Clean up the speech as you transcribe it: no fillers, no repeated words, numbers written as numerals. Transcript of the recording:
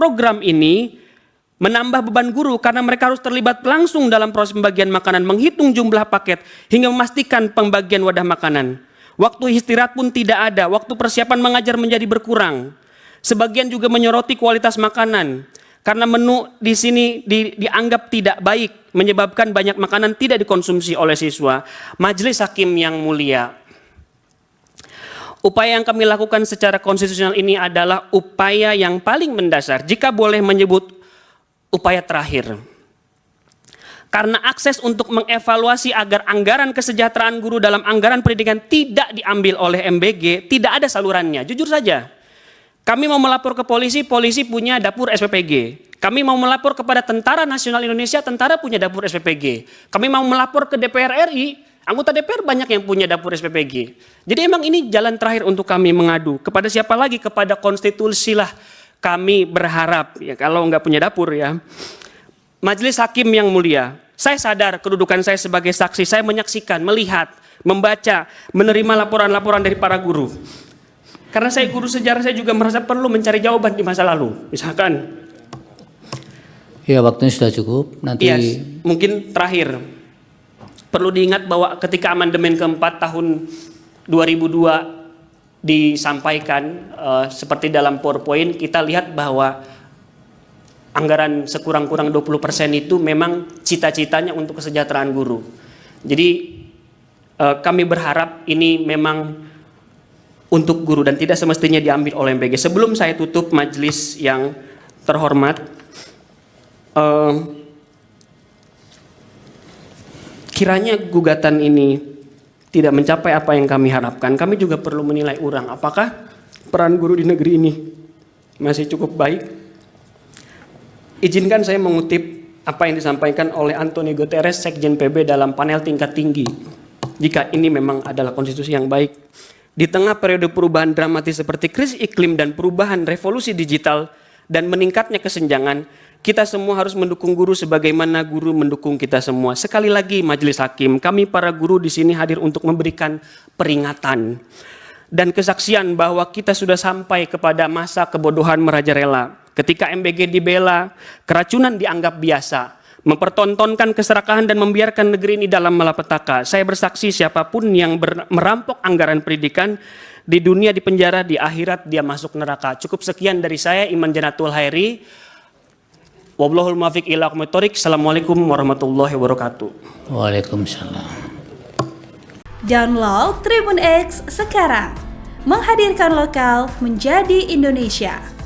Program ini menambah beban guru karena mereka harus terlibat langsung dalam proses pembagian makanan, menghitung jumlah paket, hingga memastikan pembagian wadah makanan. Waktu istirahat pun tidak ada, waktu persiapan mengajar menjadi berkurang. Sebagian juga menyoroti kualitas makanan, karena menu di sini dianggap tidak baik, menyebabkan banyak makanan tidak dikonsumsi oleh siswa. Majelis Hakim yang mulia, upaya yang kami lakukan secara konstitusional ini adalah upaya yang paling mendasar, jika boleh menyebut upaya terakhir. Karena akses untuk mengevaluasi agar anggaran kesejahteraan guru dalam anggaran pendidikan tidak diambil oleh MBG, tidak ada salurannya. Jujur saja, kami mau melapor ke polisi, polisi punya dapur SPPG. Kami mau melapor kepada Tentara Nasional Indonesia, tentara punya dapur SPPG. Kami mau melapor ke DPR RI, anggota DPR banyak yang punya dapur SPPG. Jadi emang ini jalan terakhir untuk kami mengadu. Kepada siapa lagi? Kepada konstitusi lah kami berharap, ya kalau nggak punya dapur ya. Majelis Hakim yang mulia, saya sadar kedudukan saya sebagai saksi, saya menyaksikan, melihat, membaca, menerima laporan-laporan dari para guru. Karena saya guru sejarah, saya juga merasa perlu mencari jawaban di masa lalu. Misalkan, ya waktunya sudah cukup. Nanti mungkin terakhir, perlu diingat bahwa ketika amandemen keempat tahun 2002 disampaikan seperti dalam PowerPoint, kita lihat bahwa anggaran sekurang-kurang 20% itu memang cita-citanya untuk kesejahteraan guru. Jadi kami berharap ini memang untuk guru dan tidak semestinya diambil oleh MBG. Sebelum saya tutup majelis yang terhormat, kiranya gugatan ini tidak mencapai apa yang kami harapkan, kami juga perlu menilai ulang apakah peran guru di negeri ini masih cukup baik. Izinkan saya mengutip apa yang disampaikan oleh Antonio Guterres, Sekjen PB dalam panel tingkat tinggi. Jika ini memang adalah konstitusi yang baik, di tengah periode perubahan dramatis seperti krisis iklim dan perubahan revolusi digital dan meningkatnya kesenjangan, kita semua harus mendukung guru sebagaimana guru mendukung kita semua. Sekali lagi Majelis Hakim, kami para guru di sini hadir untuk memberikan peringatan dan kesaksian bahwa kita sudah sampai kepada masa kebodohan merajalela. Ketika MBG dibela, keracunan dianggap biasa, mempertontonkan keserakahan dan membiarkan negeri ini dalam malapetaka. Saya bersaksi siapapun yang merampok anggaran pendidikan di dunia di penjara, di akhirat dia masuk neraka. Cukup sekian dari saya, Iman Janatul Hairi. Wallahul muwaffiq ila aqwamit thoriq. Assalamualaikum warahmatullahi wabarakatuh. Waalaikumsalam. Download Tribun X sekarang. Menghadirkan lokal menjadi Indonesia.